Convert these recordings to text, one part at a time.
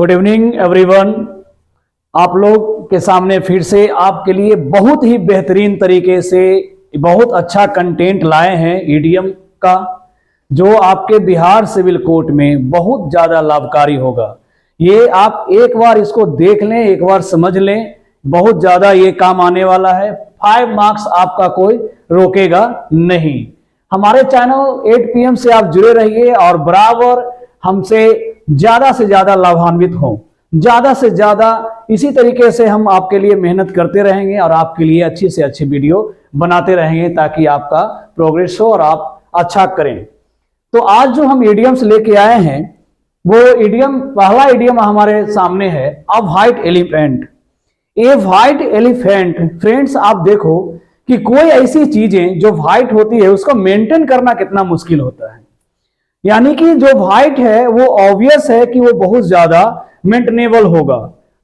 Good evening everyone. आप लोग के सामने फिर से आपके लिए बहुत ही बेहतरीन तरीके से बहुत अच्छा कंटेंट लाए हैं ईडीएम का, जो आपके बिहार सिविल कोर्ट में बहुत ज़्यादा लाभकारी होगा। ये आप एक बार इसको देख लें, एक बार समझ लें, बहुत ज़्यादा ये काम आने वाला है। 5 मार्क्स आपका कोई रोकेगा नहीं। हमारे चैनल 8 PM से आप जुड़े रहिए और बराबर हमसे ज़्यादा से ज़्यादा लाभान्वित हों। ज़्यादा से ज़्यादा इसी तरीके से हम आपके लिए मेहनत करते रहेंगे और आपके लिए अच्छी से अच्छी वीडियो बनाते रहेंगे ताकि आपका प्रोग्रेस हो और आप अच्छा करें। तो आज जो हम इडियम्स लेके आए हैं वो इडियम, पहला इडियम हमारे सामने है अ white elephant. A white elephant friends, आप देखो कि कोई ऐसी चीजें जो व्हाइट होती है उसको मेंटेन करना कितना मुश्किल होता है। यानी कि जो व्हाइट है वो ऑब्वियस है कि वो बहुत ज्यादा मेंटेनेबल होगा,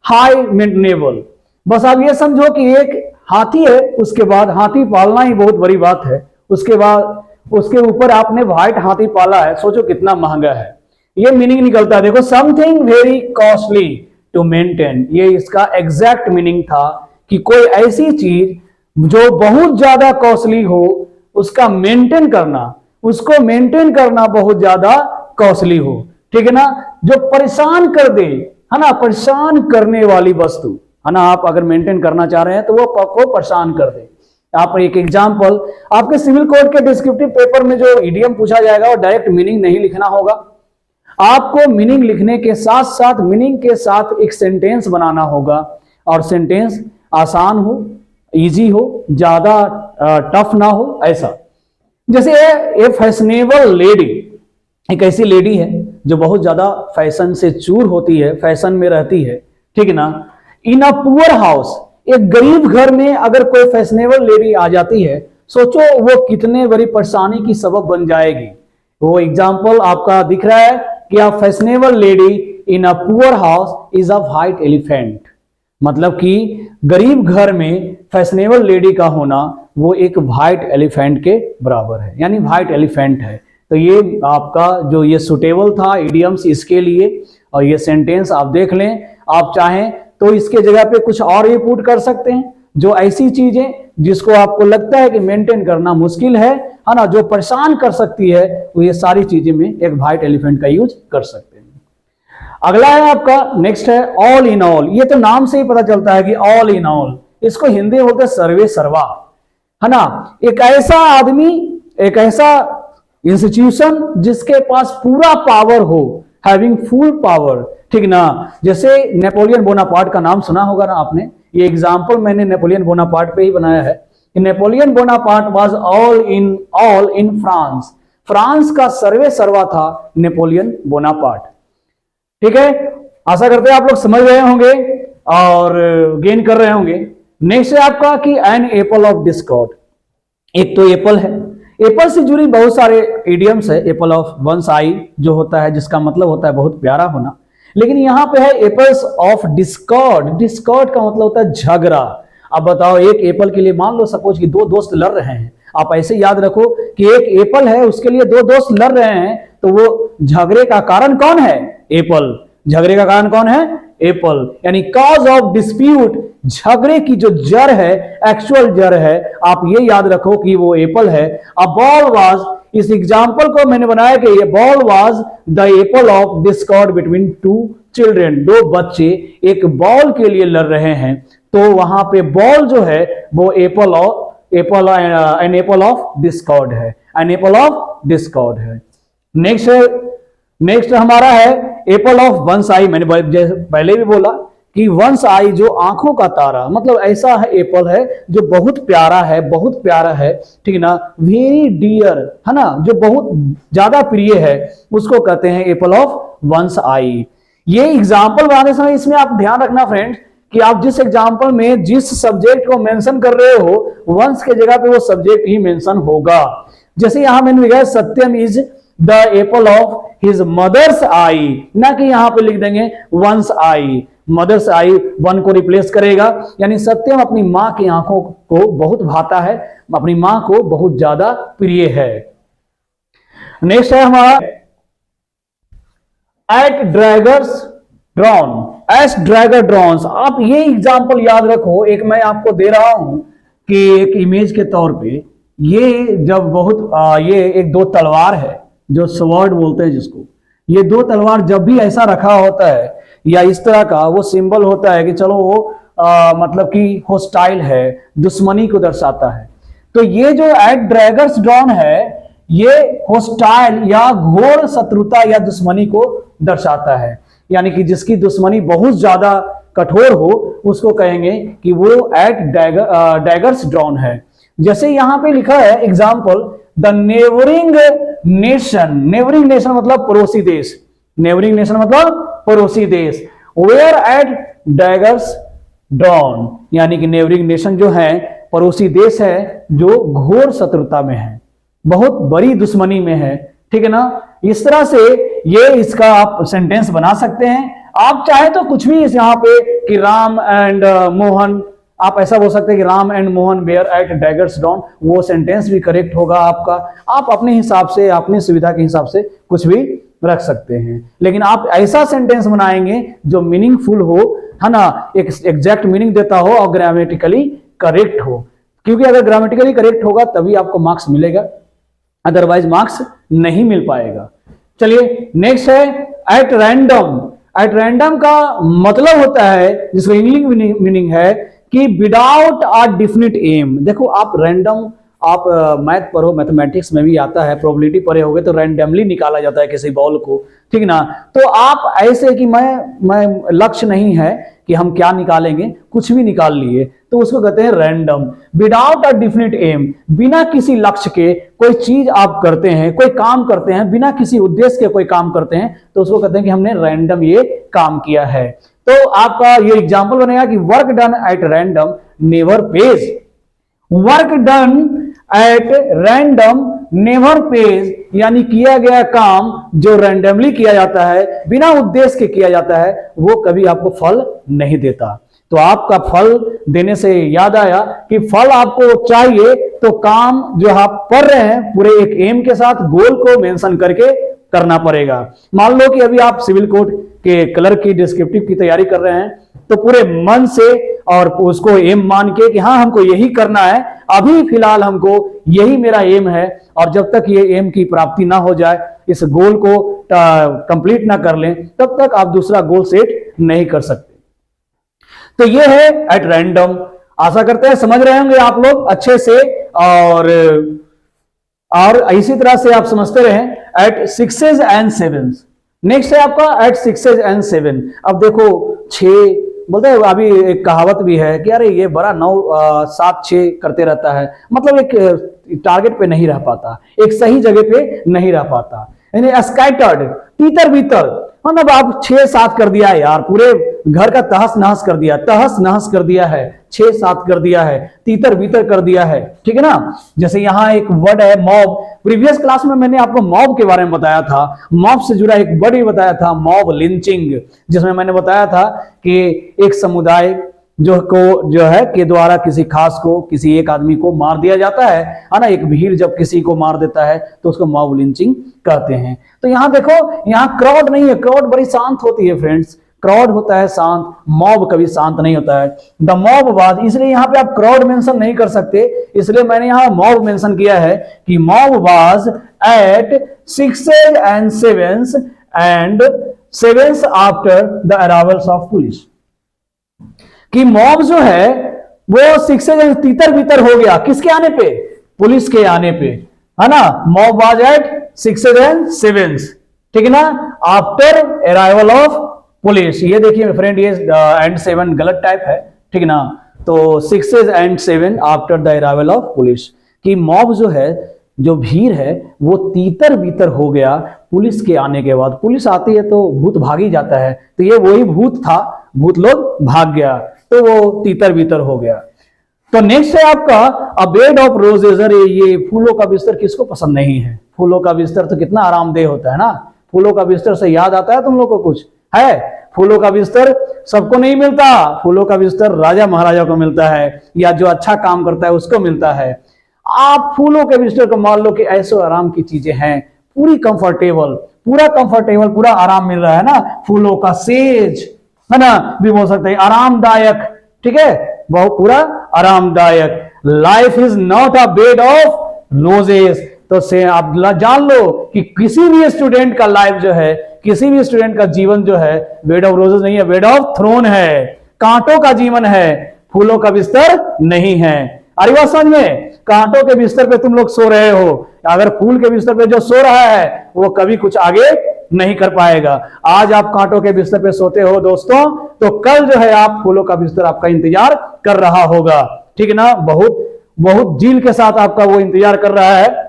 हाई मेंटेनेबल। बस आप ये समझो कि एक हाथी है, उसके बाद हाथी पालना ही बहुत बड़ी बात है। उसके बाद उसके ऊपर आपने व्हाइट हाथी पाला है, सोचो कितना महंगा है। ये मीनिंग निकलता है, देखो, something very costly to maintain. ये इसका एग्जैक्ट मीनिंग था कि कोई ऐसी चीज जो बहुत ज्यादा कॉस्टली हो, उसका मेंटेन करना, उसको मेंटेन करना बहुत ज्यादा कॉस्टली हो, ठीक है ना, जो परेशान कर दे, है ना, परेशान करने वाली वस्तु, है ना। आप अगर मेंटेन करना चाह रहे हैं तो वो आपको परेशान कर दे। आप एक एग्जांपल, आपके सिविल कोड के डिस्क्रिप्टिव पेपर में जो इडियम पूछा जाएगा वो डायरेक्ट मीनिंग नहीं लिखना होगा। आपको मीनिंग लिखने के साथ साथ मीनिंग के साथ एक सेंटेंस बनाना होगा, और सेंटेंस आसान हो, इजी हो, ज्यादा टफ ना हो। ऐसा जैसे ए फैशनेबल लेडी, एक ऐसी लेडी है जो बहुत ज्यादा फैशन से चूर होती है, फैशन में रहती है, ठीक है ना। इन अ पुअर हाउस, एक गरीब घर में अगर कोई फैशनेबल लेडी आ जाती है, सोचो वो कितने बड़ी परेशानी की सबब बन जाएगी। वो एग्जाम्पल आपका दिख रहा है कि a fashionable lady in a poor house is a white elephant. मतलब कि गरीब घर में फैशनेबल लेडी का होना वो एक व्हाइट एलिफेंट के बराबर है, यानी व्हाइट एलिफेंट है। तो ये आपका जो ये सुटेबल था इडियम्स इसके लिए, और ये सेंटेंस आप देख लें। आप चाहें तो इसके जगह पे कुछ और भी पुट कर सकते हैं, जो ऐसी चीजें जिसको आपको लगता है कि मेंटेन करना मुश्किल है ना, जो परेशान कर सकती है, वो ये सारी चीजें में एक व्हाइट एलिफेंट का यूज कर सकते हैं। अगला है आपका, नेक्स्ट है ऑल इन ऑल। ये तो नाम से ही पता चलता है कि ऑल इन ऑल, इसको हिंदी में बोलते हैं सर्वे सर्वा, है ना। एक ऐसा आदमी, एक ऐसा इंस्टीट्यूशन जिसके पास पूरा पावर हो, हैविंग फुल पावर, ठीक ना। जैसे नेपोलियन बोनापार्ट का नाम सुना होगा ना आपने। ये एग्जांपल मैंने नेपोलियन बोनापार्ट पे ही बनाया है कि Napoleon Bonaparte was all in France. France का सर्वे सर्वा था नेपोलियन बोनापार्ट, ठीक है। आशा करते हैं आप लोग समझ रहे होंगे और गेन कर रहे होंगे। नेक्स्ट है आपका कि एन एप्पल ऑफ डिस्कॉर्ड। एक तो एप्पल है, एप्पल से जुड़ी बहुत सारे इडियम्स है। एप्पल ऑफ वंस आई जो होता है, जिसका मतलब होता है बहुत प्यारा होना। लेकिन यहां पे है एप्पल्स ऑफ डिस्कॉर्ड। डिस्कॉर्ड का मतलब होता है झगड़ा। अब बताओ, एक एप्पल के लिए मान लो सपोज कि 2 दोस्त लड़ रहे हैं। आप ऐसे याद रखो कि एक एप्पल है, उसके लिए 2 दोस्त लड़ रहे हैं, तो वो झगड़े का कारण कौन है? एप्पल। झगड़े का कारण कौन है? एप्पल। यानी कॉज ऑफ डिस्प्यूट, झगड़े की जो जड़ है, एक्चुअल जड़ है, आप ये याद रखो कि वो एप्पल है। अ बॉल वाज, इस एग्जांपल को मैंने बनाया कि ये ball was the apple of Discord between 2 children. 2 बच्चे एक बॉल के लिए लड़ रहे हैं, तो वहां पे बॉल जो है वो एन एप्पल ऑफ डिस्कॉर्ड है, एन एप्पल ऑफ डिस्कॉर्ड है। नेक्स्ट हमारा है एप्पल ऑफ वंस आई। मैंने पहले भी बोला कि वंस आई जो आंखों का तारा, मतलब ऐसा है एप्पल है जो बहुत प्यारा है, बहुत प्यारा है, ठीक ना। वेरी डियर, है ना, जो बहुत ज्यादा प्रिय है, उसको कहते हैं एप्पल ऑफ वंस आई। ये एग्जाम्पल बनाते समय इसमें आप ध्यान रखना फ्रेंड्स कि आप जिस एग्जाम्पल में जिस सब्जेक्ट को मेंशन कर रहे हो, वंस के जगह पे वो सब्जेक्ट ही मेंशन होगा। जैसे यहां मैंने लिखा है Satyam is the apple of his mother's eye, ना कि यहां पे लिख देंगे one's eye. Mother's eye one को रिप्लेस करेगा, यानी सत्यम अपनी मां की आंखों को बहुत भाता है, अपनी मां को बहुत ज्यादा प्रिय है। नेक्स्ट है हमारा at daggers drawn as dagger drawns. आप ये एग्जांपल याद रखो, एक मैं आपको दे रहा हूं कि एक इमेज के तौर पे, ये जब बहुत ये एक दो तलवार है जो स्वॉर्ड बोलते हैं जिसको, ये दो तलवार जब भी ऐसा रखा होता है या इस तरह का, वो सिंबल होता है कि चलो वो मतलब कि होस्टाइल है, दुश्मनी को दर्शाता है। तो ये जो एट ड्रैगर्स ड्रॉन है, ये होस्टाइल या घोर शत्रुता या दुश्मनी को दर्शाता है, यानी कि जिसकी दुश्मनी बहुत ज्यादा कठोर हो उसको कहेंगे कि वो एट डैगर्स ड्रॉन है। जैसे यहां पे लिखा है example, the neighbouring nation, neighbouring nation मतलब पड़ोसी देश, नेबरिंग नेशन मतलब पड़ोसी देश, वेयर एट डैगर्स ड्रॉन, यानी कि नेबरिंग नेशन जो है पड़ोसी देश है जो घोर शत्रुता में है, बहुत बड़ी दुश्मनी में है, ठीक है ना। इस तरह से ये इसका आप सेंटेंस बना सकते हैं। आप चाहे तो कुछ भी इस यहाँ पे कि राम एंड मोहन, आप ऐसा बोल सकते हैं कि Ram and Mohan were at daggers drawn, वो सेंटेंस भी करेक्ट होगा आपका। आप अपने हिसाब से, अपनी सुविधा के हिसाब से कुछ भी रख सकते हैं, लेकिन आप ऐसा सेंटेंस बनाएंगे जो मीनिंगफुल हो, है ना, एक एग्जैक्ट मीनिंग देता हो और ग्रामेटिकली करेक्ट हो, क्योंकि अगर ग्रामेटिकली करेक्ट होगा तभी आपको मार्क्स मिलेगा, अदरवाइज मार्क्स नहीं मिल पाएगा। चलिए नेक्स्ट है एट रैंडम। एट रैंडम का मतलब होता है, जिसका इंग्लिश मीनिंग है कि विदाउट अ डेफिनिट एम। देखो आप रैंडम, आप मैथ पढ़ो, मैथमेटिक्स में भी आता है, प्रोबेबिलिटी पढ़े होगे तो रैंडमली निकाला जाता है किसी बॉल को, ठीक ना। तो आप ऐसे कि मैं लक्ष्य नहीं है कि हम क्या निकालेंगे, कुछ भी निकाल लिए, तो उसको कहते हैं random. Without a definite aim, बिना किसी लक्ष्य के कोई चीज आप करते हैं, कोई काम करते हैं, बिना किसी उद्देश्य के कोई काम करते हैं, तो उसको कहते हैं कि हमने रैंडम ये काम किया है। तो आपका ये एग्जाम्पल बनेगा कि work done at random never page. Work done at random never page, यानी किया गया काम जो रैंडमली किया जाता है, बिना उद्देश्य के किया जाता है, वो कभी आपको फल नहीं देता। तो आपका फल देने से याद आया कि फल आपको चाहिए तो काम जो आप कर रहे हैं पूरे एक एम के साथ, गोल को मेंशन करके करना पड़ेगा। मान लो कि अभी आप सिविल कोड के क्लर्क की डिस्क्रिप्टिव की तैयारी कर रहे हैं, तो पूरे मन से और उसको एम मान के कि हाँ हमको यही करना है, अभी फिलहाल हमको यही मेरा एम है, और जब तक ये एम की प्राप्ति ना हो जाए, इस गोल को कंप्लीट ना कर लें, तब तक आप दूसरा गोल सेट नहीं कर सकते। तो ये है एट रैंडम। आशा करते हैं समझ रहे होंगे आप लोग अच्छे से, और इसी तरह से आप समझते रहें at sixes and sevens. Next है आपका एट सिक्सेज एंड सेवन। अब देखो 6 बोलते हैं, अभी एक कहावत भी है कि अरे ये बड़ा 9 7 6 करते रहता है, मतलब एक टारगेट पे नहीं रह पाता, एक सही जगह पे नहीं रह पाता, यानी स्कैटर्ड, तीतर बीतर, मतलब आप 6-7 कर दिया है यार, पूरे घर का तहस नहस कर दिया, तहस नहस कर दिया है, 6-7 कर दिया है, तीतर बीतर कर दिया है, ठीक है ना। जैसे यहाँ एक वर्ड है मॉब। प्रीवियस क्लास में मैंने आपको मॉब के बारे में बताया था, मॉब से जुड़ा एक वर्ड भी बताया था, मॉब लिंचिंग, जिसमें मैंने बताया था कि एक समुदाय जो है के द्वारा किसी खास को, किसी एक आदमी को मार दिया जाता है ना। एक भीड़ जब किसी को मार देता है तो उसको मॉब लिंचिंग कहते हैं। तो यहाँ देखो, यहाँ क्राउड नहीं है, क्राउड बड़ी शांत होती है फ्रेंड्स, क्राउड होता है शांत, मॉब कभी शांत नहीं होता है। द मॉब वाज, इसलिए यहाँ पे आप क्राउड मेंशन नहीं कर सकते, इसलिए मैंने यहाँ मॉब मेंशन किया है कि mob was at 6 and 7 after the arrivals of police. कि मॉब जो है वो 6 तीतर बीतर हो गया, किसके आने पे? पुलिस के आने पे, है ना। मॉब वाज एट 6 and 7, ठीक है ना, आफ्टर अराइवल ऑफ पुलिस। ये देखिए फ्रेंड, ये एंड 7 गलत टाइप है, ठीक है ना। तो 6 and 7 after the arrival of police, कि मॉब जो है, जो भीड़ है, वो तीतर बीतर हो गया पुलिस के आने के बाद। पुलिस आती है तो भूत भाग ही जाता है, तो ये वही भूत था, भूत लोग भाग गया तो वो तीतर बीतर हो गया। तो नेक्स्ट है आपका अ बेड ऑफ रोजेज। ये फूलों का बिस्तर किसको पसंद नहीं है? फूलों का बिस्तर तो कितना आरामदेह होता है ना। फूलों का बिस्तर से याद आता है तुम लोग को कुछ है? फूलों का बिस्तर सबको नहीं मिलता, फूलों का बिस्तर राजा महाराजा को मिलता है, या जो अच्छा काम करता है उसको मिलता है। आप फूलों के बिस्तर को मान लो कि ऐसो आराम की चीजें हैं, पूरी कंफर्टेबल, पूरा कंफर्टेबल, पूरा आराम मिल रहा है ना, फूलों का सेज है ना, भी बोल सकते हैं आरामदायक, ठीक है, बहुत पूरा आरामदायक। Life is not a bed of roses, तो से आप जान लो कि किसी भी स्टूडेंट का लाइफ जो है, किसी भी स्टूडेंट का जीवन जो है बेड ऑफ रोजेस नहीं है, बेड ऑफ थ्रोन है, कांटों का जीवन है, फूलों का बिस्तर नहीं है। अरे बात समझ में, कांटों के बिस्तर पे तुम लोग सो रहे हो, अगर फूल के बिस्तर पे जो सो रहा है वो कभी कुछ आगे नहीं कर पाएगा। आज आप कांटों के बिस्तर पे सोते हो दोस्तों, तो कल जो है आप फूलों का बिस्तर आपका इंतजार कर रहा होगा, ठीक है ना, बहुत बहुत जील के साथ आपका वो इंतजार कर रहा है।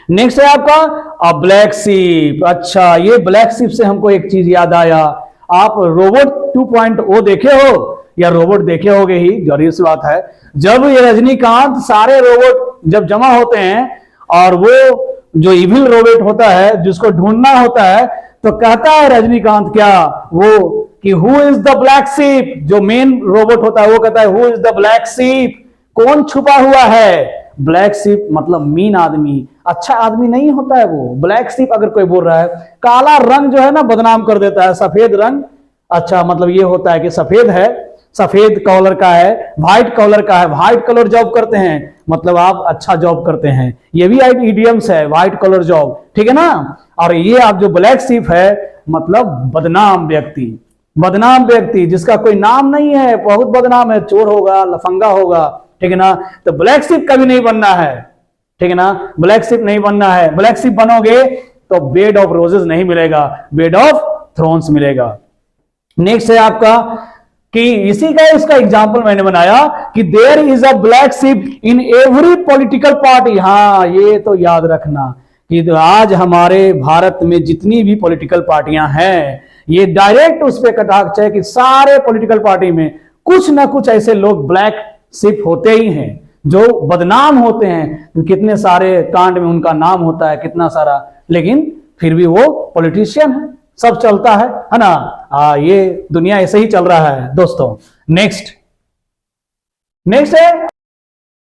नेक्स्ट है आपका ब्लैक शिप। अच्छा, ये ब्लैक शिप से हमको एक चीज याद आया, आप रोबोट 2.0 देखे हो या रोबोट देखे होगे ही, जरूरी सी बात है। जब ये रजनीकांत सारे रोबोट जब जमा होते हैं और वो जो इविल रोबोट होता है जिसको ढूंढना होता है, तो कहता है रजनीकांत क्या वो कि who is the black ship, जो मेन रोबोट होता है वो कहता है who is the black ship, कौन छुपा हुआ है। ब्लैक शिप मतलब मीन आदमी, अच्छा आदमी नहीं होता है वो। ब्लैक शिप अगर कोई बोल रहा है, काला रंग जो है ना बदनाम कर देता है, सफेद रंग अच्छा मतलब ये होता है कि सफेद है, सफेद कलर का है, व्हाइट कलर का है, व्हाइट कलर जॉब करते हैं मतलब आप अच्छा जॉब करते हैं, ये भी एक इडियम्स है, व्हाइट कलर जॉब, ठीक है ना। और ये आप जो ब्लैक शिप है मतलब बदनाम व्यक्ति, बदनाम व्यक्ति जिसका कोई नाम नहीं है, बहुत बदनाम है, चोर होगा, लफंगा होगा, ठीक है ना। तो ब्लैक शिप कभी नहीं बनना है, ठीक है ना, ब्लैक शिप नहीं बनना है। ब्लैक शिप बनोगे तो बेड ऑफ रोजेस नहीं मिलेगा, बेड ऑफ थ्रोन्स मिलेगा। नेक्स्ट है आपका कि इसी का इसका एग्जाम्पल मैंने बनाया कि there is a black sheep in every political party. हाँ, ये तो याद रखना कि तो आज हमारे भारत में जितनी भी पॉलिटिकल पार्टियां हैं, ये डायरेक्ट उस पर कटाक्ष है कि सारे पॉलिटिकल पार्टी में कुछ ना कुछ ऐसे लोग ब्लैक शिप होते ही हैं जो बदनाम होते हैं। कितने सारे कांड में उनका नाम होता है, कितना सारा, लेकिन फिर भी वो पॉलिटिशियन है, सब चलता है ना। ये दुनिया ऐसे ही चल रहा है दोस्तों। नेक्स्ट है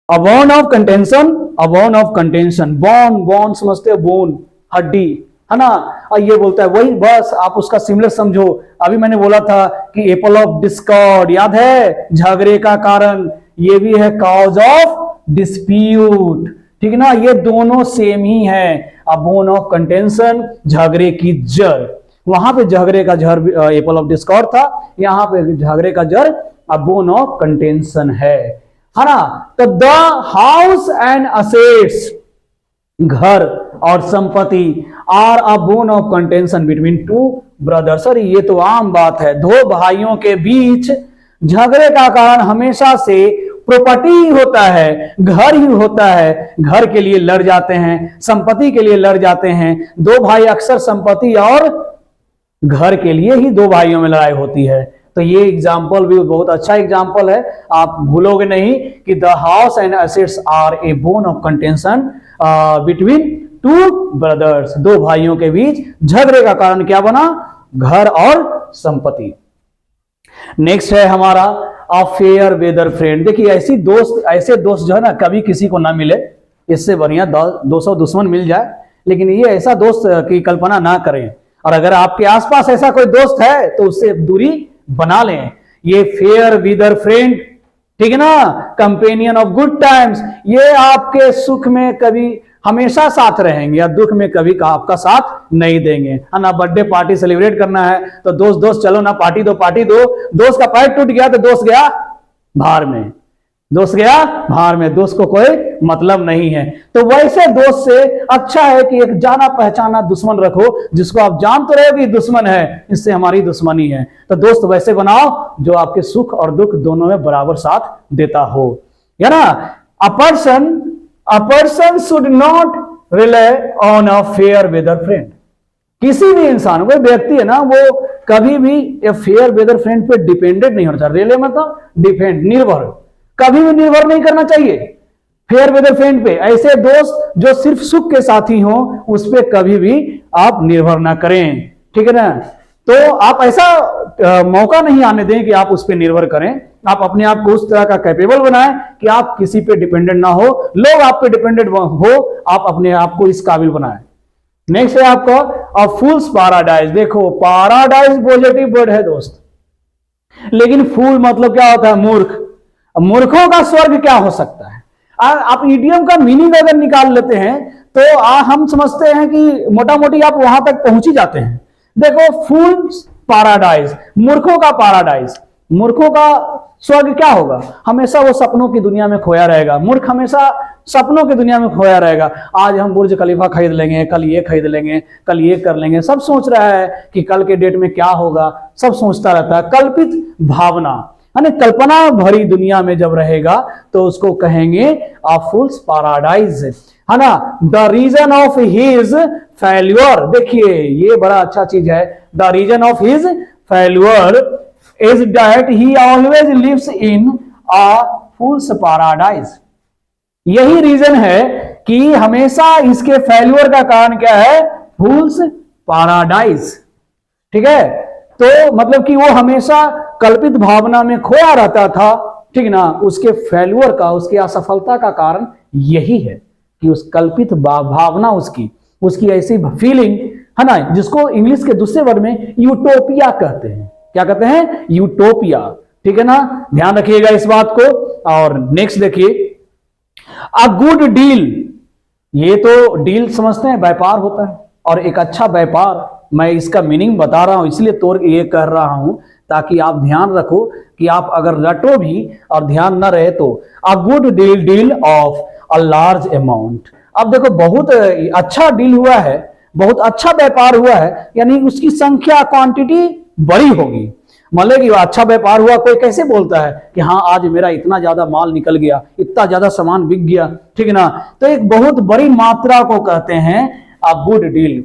a bond of contention, a bond of contention, bond, bond समझते हो, बोन हड्डी है ना। और ये बोलता है वही, बस आप उसका सिमिलर समझो। अभी मैंने बोला था कि एपल ऑफ डिस्कॉर्ड, याद है, झगड़े का कारण, ये भी है कॉज ऑफ डिस्प्यूट, ठीक है ना, ये दोनों सेम ही है। अ बोन ऑफ कंटेंशन, झगड़े की जड़, वहां पे झगड़े का जड़ एपल ऑफ डिस्कॉर्ड था, यहां पे झगड़े का जड़ अ बोन ऑफ कंटेंशन है ना। तो द हाउस एंड असेट्स, घर और संपत्ति, are a bone of contention between two brothers. और ये तो आम बात है, दो भाइयों के बीच झगड़े का कारण हमेशा से प्रॉपर्टी ही होता है, घर ही होता है। घर के लिए लड़ जाते हैं, संपत्ति के लिए लड़ जाते हैं। दो भाई अक्सर संपत्ति और घर के लिए ही दो भाइयों में लड़ाई होती है। तो ये एग्जाम्पल भी बहुत अच्छा एग्जाम्पल है, आप भूलोगे नहीं कि the house and assets are a bone of contention between two brothers, दो भाइयों के बीच झगड़े का कारण क्या बना, घर और संपत्ति। नेक्स्ट है हमारा अ फेयर वेदर फ्रेंड। देखिए ऐसे दोस्त जो है ना कभी किसी को ना मिले, इससे बढ़िया 200 दुश्मन मिल जाए, लेकिन ये ऐसा दोस्त की कल्पना ना करें। और अगर आपके आसपास ऐसा कोई दोस्त है तो उससे दूरी बना लें। ये फेयर वेदर फ्रेंड, ठीक है ना, कंपेनियन ऑफ गुड टाइम्स, ये आपके सुख में कभी हमेशा साथ रहेंगे या दुख में कभी आपका साथ नहीं देंगे, है ना। बर्थडे पार्टी सेलिब्रेट करना है तो दोस्त चलो ना पार्टी दो, दोस्त का पैर टूट गया तो दोस्त गया बाहर में, दोस्त को कोई मतलब नहीं है। तो वैसे दोस्त से अच्छा है कि एक जाना पहचाना दुश्मन रखो, जिसको आप जानते रहो कि दुश्मन है, इससे हमारी दुश्मनी है। तो दोस्त वैसे बनाओ जो आपके सुख और दुख दोनों में बराबर साथ देता हो, है ना। A person should not rely on a fair weather friend. किसी भी इंसान, कोई व्यक्ति है ना, वो कभी भी फेयर वेदर फ्रेंड पे डिपेंडेंट नहीं होना चाहिए। रिले मतलब डिपेंड, निर्भर, कभी भी निर्भर नहीं करना चाहिए फेयर वेदर फ्रेंड पे। ऐसे दोस्त जो सिर्फ सुख के साथी हो, उस पर कभी भी आप निर्भर ना करें, ठीक है ना। तो आप ऐसा मौका नहीं आने दें कि आप उस पर निर्भर करें। आप अपने आप को उस तरह का कैपेबल बनाएं कि आप किसी पे डिपेंडेंट ना हो, लोग आप पे डिपेंडेंट हो, आप अपने आप को इस काबिल बनाएं। नेक्स्ट है आपको अ फूल्स पैराडाइज। देखो पैराडाइज पॉजिटिव वर्ड है दोस्त, लेकिन फूल मतलब क्या होता है? मूर्ख। मूर्खों का स्वर्ग क्या हो सकता है? आप इडियम का मीनिंग अगर निकाल लेते हैं तो हम समझते हैं कि मोटा मोटी आप वहां तक पहुंच ही जाते हैं। देखो फूल्स पैराडाइज, मूर्खों का पैराडाइज, मूर्खों का स्वर्ग क्या होगा? हमेशा वो सपनों की दुनिया में खोया रहेगा। मूर्ख हमेशा सपनों की दुनिया में खोया रहेगा। आज हम बुर्ज खलीफा खरीद लेंगे, कल ये खरीद लेंगे, कल ये कर लेंगे, सब सोच रहा है कि कल के डेट में क्या होगा, सब सोचता रहता है। कल्पित भावना है ना, कल्पना भरी दुनिया में जब रहेगा तो उसको कहेंगे अ फूल्स पैराडाइज, है ना। The reason of his failure, देखिए ये बड़ा अच्छा चीज है। The reason of his failure is that he always lives in a fool's paradise. यही रीजन है कि हमेशा इसके फेल्यूर का कारण क्या है? Fool's paradise. ठीक है, तो मतलब कि वो हमेशा कल्पित भावना में खोया रहता था, ठीक ना। उसके फेल्यूर का, उसकी असफलता का कारण यही है कि उस कल्पित भावना, उसकी ऐसी फीलिंग है ना, जिसको इंग्लिश के दूसरे वर्ड में यूटोपिया कहते हैं। क्या कहते हैं? यूटोपिया। ठीक है ना, ध्यान रखिएगा इस बात को। और नेक्स्ट देखिए, अ गुड डील। ये तो डील समझते हैं, व्यापार होता है, और एक अच्छा व्यापार, मैं इसका मीनिंग बता रहा हूं इसलिए तो ये कह रहा हूं ताकि आप ध्यान रखो कि आप अगर रटो भी और ध्यान न रहे तो। A good deal of a large amount. अब देखो बहुत अच्छा डील हुआ है, बहुत अच्छा व्यापार हुआ है, यानी उसकी संख्या, क्वांटिटी बड़ी होगी। मतलब कि अच्छा व्यापार हुआ, कोई कैसे बोलता है कि हाँ आज मेरा इतना ज्यादा माल निकल गया, इतना ज्यादा सामान बिक गया, ठीक है ना। तो एक बहुत बड़ी मात्रा को कहते हैं a good deal.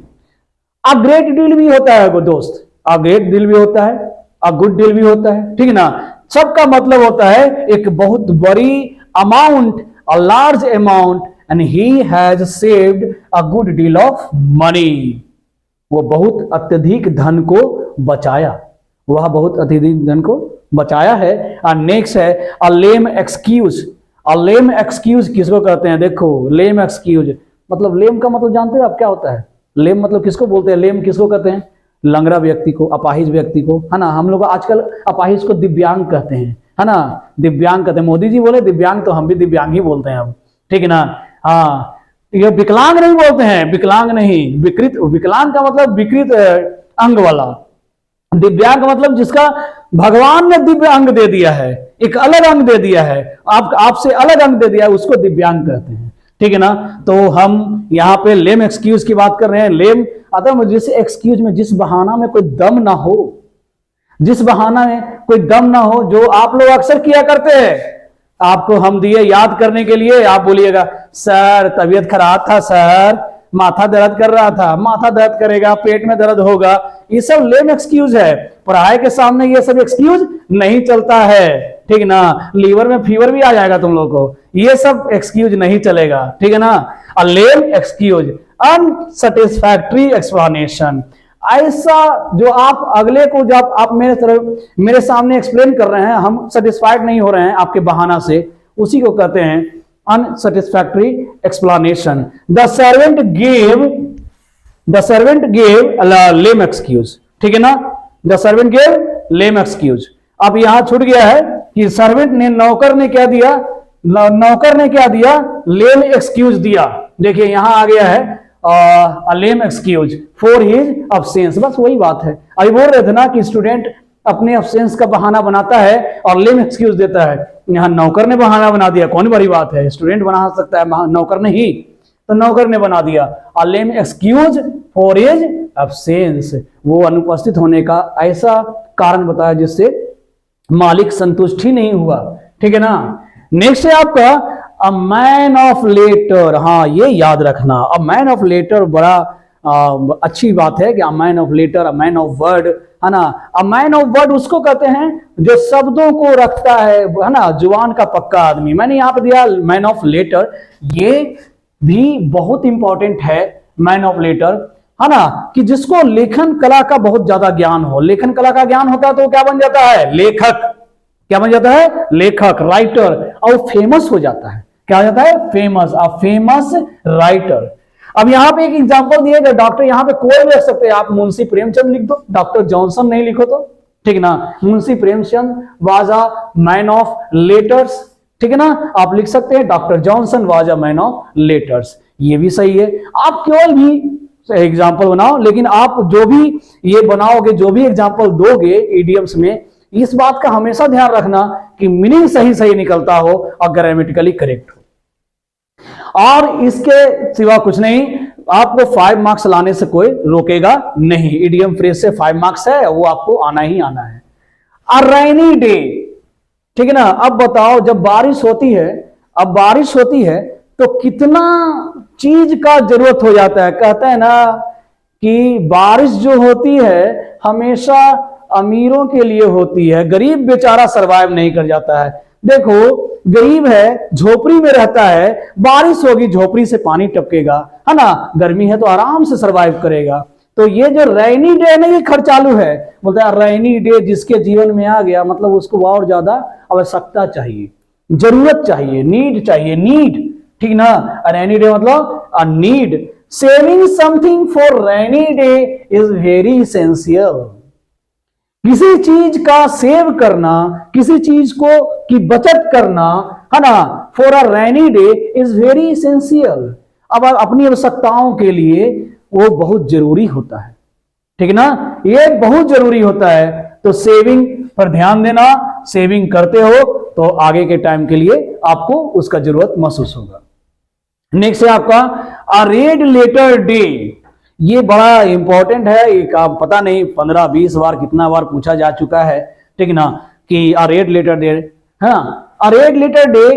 A great deal भी होता है दोस्त, अ ग्रेट डील भी होता है, अ गुड डील भी होता है, ठीक है ना। सबका मतलब होता है एक बहुत बड़ी amount, a large amount, and he has saved a good deal of money. वो बहुत अत्यधिक धन को बचाया, वह बहुत अत्यधिक धन को बचाया है। और नेक्स्ट है अ लेम एक्सक्यूज। अ लेम एक्सक्यूज किसको कहते हैं? देखो लेम एक्सक्यूज मतलब, लेम का मतलब जानते हैं आप क्या होता है? लेम मतलब किसको बोलते हैं? लेम किसको कहते हैं? लंगड़ा व्यक्ति को, अपाहिज व्यक्ति को, है ना। हम लोग आजकल अपाहिज को दिव्यांग कहते हैं, है ना, दिव्यांग कहते हैं। मोदी जी बोले दिव्यांग, तो हम भी दिव्यांग ही बोलते हैं अब, ठीक है ना। हाँ, ये विकलांग नहीं बोलते हैं, विकलांग नहीं, विकृत। विकलांग का मतलब विकृत अंग वाला, दिव्यांग का मतलब जिसका भगवान ने दिव्य अंग दे दिया है, एक अलग अंग दे दिया है, आपसे अलग अंग दे दिया है, उसको दिव्यांग कहते हैं, ठीक है ना। तो हम यहाँ पे लेम एक्सक्यूज की बात कर रहे हैं। लेम अतः जिस एक्सक्यूज में, जिस बहाना में कोई दम ना हो, जिस बहाना में कोई दम ना हो, जो आप लोग अक्सर किया करते हैं। आपको हम दिए याद करने के लिए, आप बोलिएगा सर तबीयत खराब था, सर माथा दर्द कर रहा था, माथा दर्द करेगा, पेट में दर्द होगा, ये सब लेम एक्सक्यूज है। पढ़ाई के सामने ये सब एक्सक्यूज नहीं चलता है, ठीक ना। लीवर में फीवर भी आ जाएगा तुम लोग को, ये सब एक्सक्यूज नहीं चलेगा, ठीक है ना। अ लेम एक्सक्यूज, अनसेटिस्फैक्टरी एक्सप्लेनेशन, ऐसा जो आप अगले को, जब आप मेरे सामने एक्सप्लेन कर रहे हैं, हम सेटिस्फाइड नहीं हो रहे हैं आपके बहाना से, उसी को कहते हैं unsatisfactory explanation. The servant gave lame excuse, ठीक है ना। The servant gave lame excuse. अब यहां छूट गया है कि सर्वेंट ने, नौकर ने क्या दिया? नौकर ने क्या दिया? लेम एक्सक्यूज दिया। देखिए यहां आ गया है लेम एक्सक्यूज फॉर हिज अब्सेंस। बस वही बात है, अभी बोल रहे थे ना कि स्टूडेंट अपने अब्सेंस का बहाना बनाता है और लेम एक्सक्यूज देता है। यहां नौकर ने बहाना बना दिया, कौन बड़ी बात है, स्टूडेंट बना सकता है, नौकर नहीं, तो नौकर ने बना दिया a lame excuse for his absence. वो अनुपस्थित होने का ऐसा कारण बताया जिससे मालिक संतुष्ट ही नहीं हुआ, ठीक है ना। नेक्स्ट है आपका अ मैन ऑफ लेटर। हाँ, ये याद रखना, अ मैन ऑफ लेटर बड़ा अच्छी बात है कि a man of letter, a man of word, है ना। अ मैन ऑफ वर्ड उसको कहते हैं जो शब्दों को रखता है ना, जुबान का पक्का आदमी। मैंने यहाँ पे दिया मैन ऑफ लेटर, ये भी बहुत इंपॉर्टेंट है। मैन ऑफ लेटर, है ना, कि जिसको लेखन कला का बहुत ज्यादा ज्ञान हो। लेखन कला का ज्ञान होता है तो क्या बन जाता है? लेखक। क्या बन जाता है? लेखक, राइटर, और फेमस हो जाता है। क्या हो जाता है? Famous, a famous writer. अब यहाँ पे एक एग्जांपल दिए गए, डॉक्टर यहाँ पे कोई भी रख सकते हैं, आप मुंशी प्रेमचंद लिख दो, डॉक्टर जॉनसन नहीं लिखो तो, ठीक ना। Munshi Premchand was a man of letters, ठीक है ना, आप लिख सकते हैं doctor Johnson was a man of letters, ये भी सही है। आप केवल भी एग्जाम्पल बनाओ, लेकिन आप जो भी ये बनाओगे, जो भी एग्जाम्पल दोगे इडियम्स में, इस बात का हमेशा ध्यान रखना कि मीनिंग सही सही निकलता हो और ग्रामेटिकली करेक्ट हो, और इसके सिवा कुछ नहीं। आपको 5 मार्क्स लाने से कोई रोकेगा नहीं, इडियम फ्रेज से 5 मार्क्स है, वो आपको आना ही आना है। अ रेनी डे, ठीक है ना। अब बताओ, जब बारिश होती है, अब बारिश होती है तो कितना चीज का जरूरत हो जाता है। कहते हैं ना कि बारिश जो होती है हमेशा अमीरों के लिए होती है, गरीब बेचारा सरवाइव नहीं कर जाता है। देखो, गरीब है, झोपड़ी में रहता है, बारिश होगी झोपड़ी से पानी टपकेगा, है ना, गर्मी है तो आराम से सरवाइव करेगा। तो ये जो रेनी डे ना, ये खर्चालू है। बोलते हैं रेनी डे जिसके जीवन में आ गया, मतलब उसको और ज्यादा आवश्यकता चाहिए, जरूरत चाहिए, नीड चाहिए, नीड, ठीक ना। रेनी डे मतलब a need. Saving something for rainy day is very essential. किसी चीज का सेव करना, किसी चीज को की बचत करना, है ना, for a rainy day is very essential. अब अपनी आवश्यकताओं के लिए वो बहुत जरूरी होता है, ठीक ना, ये बहुत जरूरी होता है। तो सेविंग पर ध्यान देना, सेविंग करते हो तो आगे के टाइम के लिए आपको उसका जरूरत महसूस होगा। नेक्स्ट है आपका अ रेड लेटर डे। ये बड़ा इंपॉर्टेंट है, एक आप पता नहीं 15-20 बार कितना बार पूछा जा चुका है, ठीक ना, कि अ रेड लेटर डे, है ना। A red letter day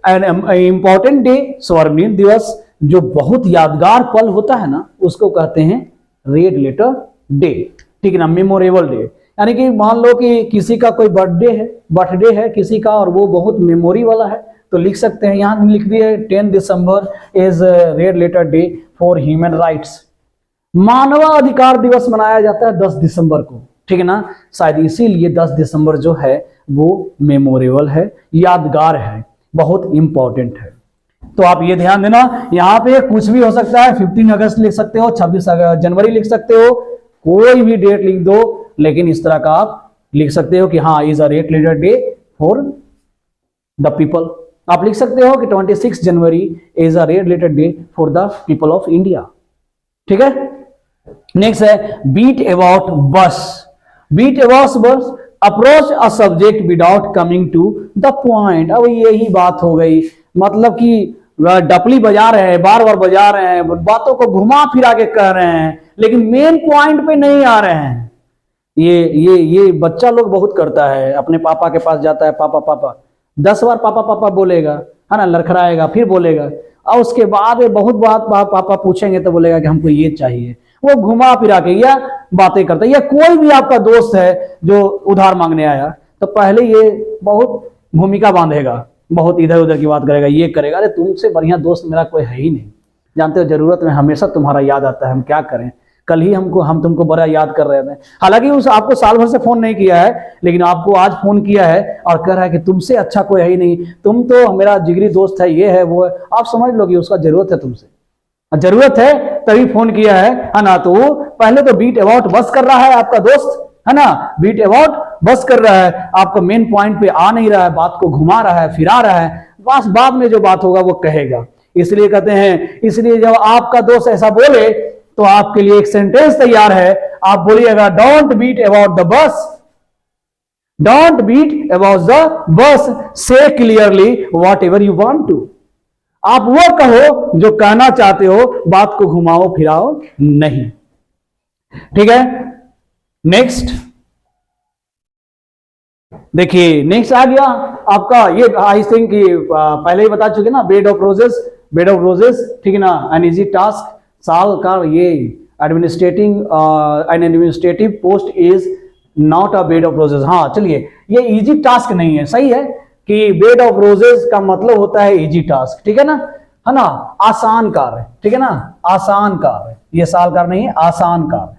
an important day, स्वर्णिम दिवस, जो बहुत यादगार पल होता है ना, उसको कहते हैं रेड लेटर डे, ठीक है ना, मेमोरेबल डे। यानी कि मान लो कि किसी का कोई बर्थडे है किसी का, और वो बहुत मेमोरी वाला है, तो लिख सकते हैं, यहां लिख दिए 10 दिसंबर is red letter day for human rights. मानवाधिकार दिवस मनाया जाता है 10 दिसंबर को, ठीक है ना, शायद इसीलिए 10 दिसंबर जो है वो मेमोरेबल है, यादगार है, बहुत इंपॉर्टेंट है। तो आप ये ध्यान देना, यहां पे कुछ भी हो सकता है, 15 अगस्त लिख सकते हो, 26 जनवरी लिख सकते हो, कोई भी डेट लिख दो, लेकिन इस तरह का आप लिख सकते हो कि हाँ is a red letter day for the people. आप लिख सकते हो कि 26 January is a red letter day for the people of India, ठीक है। नेक्स्ट है beat about bush. Beat about bush, approach a subject without coming to the point. अब यही बात हो गई, मतलब कि डपली बजा रहे हैं, बार बार बजा रहे हैं, बातों को घुमा फिरा के कह रहे हैं, लेकिन मेन पॉइंट पे नहीं आ रहे हैं। ये बच्चा लोग बहुत करता है, अपने पापा के पास जाता है, पापा पापा 10 बार पापा पापा बोलेगा, है ना, लड़खड़ाएगा, फिर बोलेगा, और उसके बाद बहुत बात पापा पूछेंगे तो बोलेगा कि हमको ये चाहिए। वो घुमा फिरा के या बातें करता है। या कोई भी आपका दोस्त है जो उधार मांगने आया, तो पहले ये बहुत भूमिका बांधेगा, बहुत इधर उधर की बात करेगा, ये करेगा। अरे तुमसे बढ़िया दोस्त मेरा कोई है ही नहीं, जानते हो जरूरत में हमेशा तुम्हारा याद आता है, हम क्या करें। कल ही हम तुमको बड़ा याद कर रहे थे, हालांकि उस आपको साल भर से फोन नहीं किया है, लेकिन आपको आज फोन किया है और कह रहा है कि तुमसे अच्छा कोई है ही नहीं, तुम तो मेरा जिगरी दोस्त है, ये है वो है। आप समझ लो कि उसका जरूरत है तुमसे, जरूरत है तभी फोन किया है ना। तो पहले तो बीट अबाउट बस कर रहा है आपका दोस्त, है ना, बीट अबाउट बस कर रहा है, आपको मेन पॉइंट पे आ नहीं रहा है, बात को घुमा रहा है, फिरा रहा है, बस बाद में जो बात होगा वो कहेगा। इसलिए कहते हैं, इसलिए जब आपका दोस्त ऐसा बोले तो आपके लिए एक सेंटेंस तैयार है, आप बोलिएगा don't beat about the bush, don't beat about the bush, say clearly whatever you want to. आप वो कहो जो कहना चाहते हो, बात को घुमाओ फिराओ नहीं, ठीक है। नेक्स्ट देखिए, नेक्स्ट आ गया आपका ये, आई थिंक पहले ही बता चुके ना, bed of roses, bed of roses, ठीक है ना, एन इजी टास्क, साल का ये administrative post is not a bed of roses. हाँ चलिए, ये इजी टास्क नहीं है, सही है कि बेड ऑफ रोजेस का मतलब होता है इजी टास्क, ठीक है ना, आसान कार्य, ठीक है ना, आसान कार्य, ये साल कार्य नहीं है, आसान कार्य,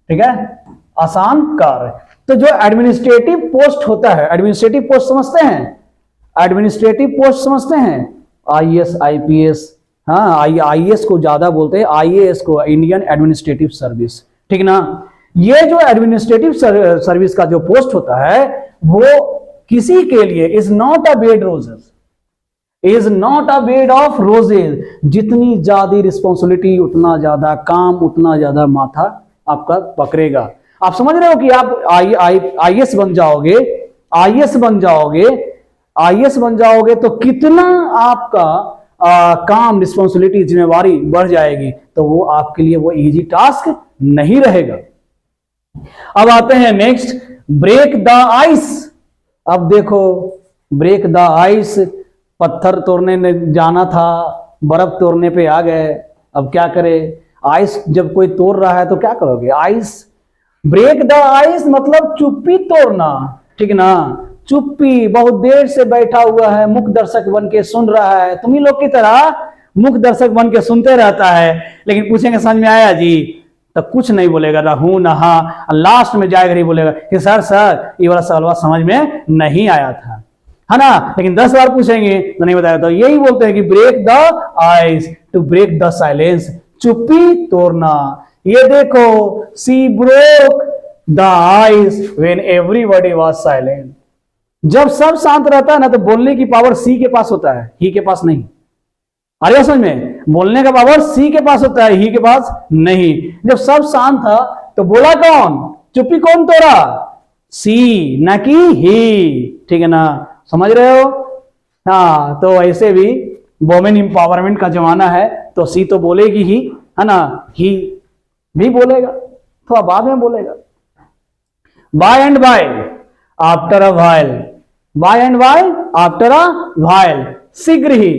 ठीक है, आसान कार्य। तो जो एडमिनिस्ट्रेटिव पोस्ट होता है, एडमिनिस्ट्रेटिव पोस्ट समझते हैं, एडमिनिस्ट्रेटिव पोस्ट समझते हैं, आईएएस, आईपीएस, हाँ, आईएएस को ज्यादा बोलते हैं, आईएएस को इंडियन एडमिनिस्ट्रेटिव सर्विस, ठीक ना। ये जो एडमिनिस्ट्रेटिव सर्विस का जो पोस्ट होता है वो किसी के लिए is not a bed roses, is not a bed of roses. जितनी ज्यादा रिस्पॉन्सिबिलिटी उतना ज्यादा काम, उतना ज्यादा माथा आपका पकड़ेगा। आप समझ रहे हो कि आप आईएएस बन जाओगे, आईएएस बन जाओगे, आईएएस बन जाओगे तो कितना आपका काम, रिस्पॉन्सिबिलिटी, जिम्मेवारी बढ़ जाएगी। तो वो आपके लिए वो इजी टास्क नहीं रहेगा। अब आते हैं नेक्स्ट, ब्रेक द आइस। अब देखो, ब्रेक द आइस, पत्थर तोड़ने जाना था, बर्फ तोड़ने पे आ गए, अब क्या करें। आइस जब कोई तोड़ रहा है तो क्या करोगे, आइस, ब्रेक द आइस मतलब चुप्पी तोड़ना, ठीक ना। चुप्पी, बहुत देर से बैठा हुआ है, मुख दर्शक बन के सुन रहा है, तुम ही लोग की तरह मुख दर्शक बन के सुनते रहता है, लेकिन पूछेंगे समझ में आया जी, तो कुछ नहीं बोलेगा, ना हूं ना हाँ, लास्ट में जाएगा नहीं बोलेगा कि सर ये वाला सवाल समझ में नहीं आया था, है ना। लेकिन 10 बार पूछेंगे तो नहीं बताया। तो यही बोलते हैं कि break the ice, to break the silence, चुप्पी तोड़ना। ये देखो, she broke the ice when everybody was silent. जब सब शांत रहता है ना तो बोलने की पावर सी के पास होता है, ही के पास नहीं। अरे समझ में, बोलने का पावर सी के पास होता है, ही के पास नहीं। जब सब शांत था तो बोला कौन, चुप्पी कौन तोड़ा, सी, ना कि ही, ठीक है ना, समझ रहे हो। हाँ, तो ऐसे भी वोमेन इंपावरमेंट का जमाना है तो सी तो बोलेगी ही, है ना, ही भी बोलेगा, थोड़ा बाद में बोलेगा। By and by, after a while, by and by, after a while, शीघ्र ही,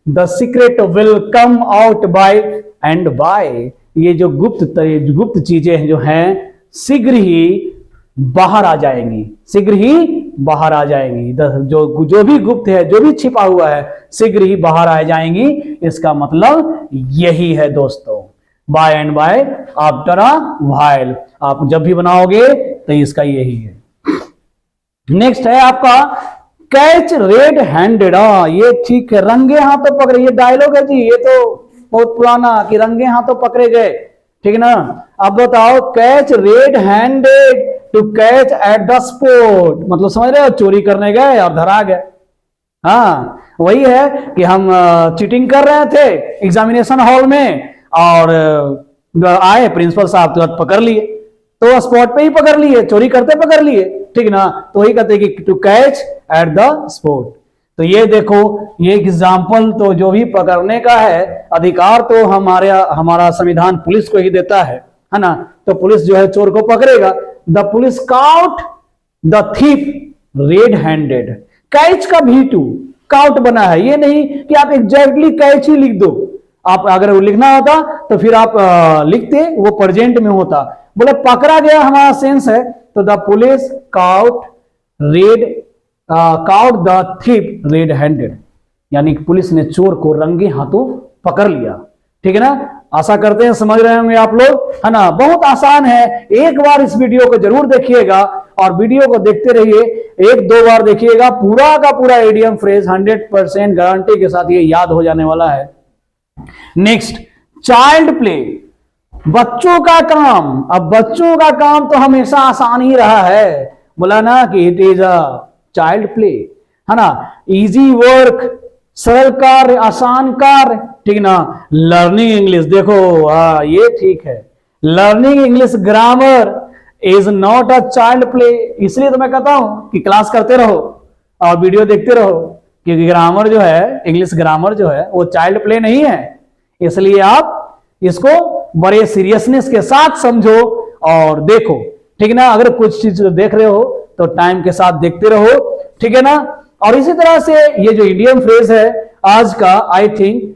the secret will come out by and by. ये जो गुप्त चीजें जो हैं शीघ्र ही बाहर आ जाएंगी, शीघ्र ही बाहर आ जाएंगी। जो भी गुप्त है, जो भी छिपा हुआ है, शीघ्र ही बाहर आ जाएंगी। इसका मतलब यही है दोस्तों, by and by, after a while. आप जब भी बनाओगे तो इसका यही है। नेक्स्ट है आपका कैच रेड हैंडेड। ये ठीक है, रंगे हाथों पकड़े, ये डायलॉग है जी, ये तो बहुत पुराना कि रंगे हाथों पकड़े गए, ठीक ना। अब बताओ, catch red handed to catch at the spot, मतलब समझ रहे हो, चोरी करने गए और धरा गए। हाँ, वही है कि हम चीटिंग कर रहे थे एग्जामिनेशन हॉल में और आए प्रिंसिपल साहब तो पकड़ लिए, तो स्पॉट पे ही पकड़ लिए, चोरी करते पकड़ लिए, ठीक ना। तो वही कहते हैं कि to catch at the spot. तो ये देखो, ये एग्जाम्पल तो जो भी पकड़ने का है अधिकार तो हमारा संविधान पुलिस को ही देता है ना। तो पुलिस जो है चोर को पकड़ेगा। The police cout the thief red handed. Catch का भी टू काउट बना है, ये नहीं कि आप एग्जैक्टली कैच ही लिख दो। आप अगर वो लिखना होता तो फिर आप लिखते, वो प्रेजेंट में होता। बोले पकड़ा गया, हमारा सेंस है, तो the police cout the thief red handed, यानी कि पुलिस ने चोर को रंगे हाथों पकड़ लिया, ठीक है ना। आशा करते हैं समझ रहे होंगे आप लोग, है ना। बहुत आसान है, एक बार इस वीडियो को जरूर देखिएगा और वीडियो को देखते रहिए, 1-2 बार देखिएगा, पूरा का पूरा इडियम फ्रेज 100% गारंटी के साथ ये याद हो जाने वाला है। नेक्स्ट, चाइल्ड प्ले, बच्चों का काम। अब बच्चों का काम तो हमेशा आसान ही रहा है, बोला ना कि it is a child play, है ना। इजी वर्क, सरल कार्य, आसान कार्य, ठीक ना। लर्निंग इंग्लिश, देखो ये ठीक है, learning English grammar is not a child play. इसलिए तो मैं कहता हूं कि क्लास करते रहो और वीडियो देखते रहो, क्योंकि ग्रामर जो है, इंग्लिश ग्रामर जो है, वो चाइल्ड प्ले नहीं है। इसलिए आप इसको बड़े सीरियसनेस के साथ समझो और देखो, ठीक है ना। अगर कुछ चीज देख रहे हो तो टाइम के साथ देखते रहो, ठीक है ना। और इसी तरह से ये जो इडियम फ्रेज है आज का, आई थिंक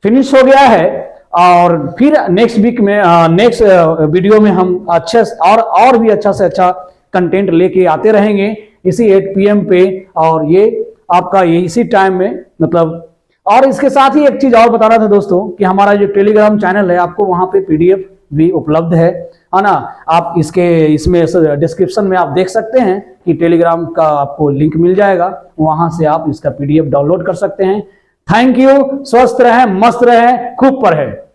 फिनिश हो गया है। और फिर नेक्स्ट वीक में, नेक्स्ट वीडियो में हम अच्छे और भी अच्छा से अच्छा कंटेंट लेके आते रहेंगे इसी 8 PM पे, और ये आपका ये इसी टाइम में, मतलब। और इसके साथ ही एक चीज और बताना था दोस्तों कि हमारा जो टेलीग्राम चैनल है, आपको वहां पे PDF भी उपलब्ध है ना। आप इसमें डिस्क्रिप्शन में आप देख सकते हैं कि टेलीग्राम का आपको लिंक मिल जाएगा, वहां से आप इसका PDF डाउनलोड कर सकते हैं। Thank you. स्वस्थ रहें, मस्त रहें, खूब पढ़ें।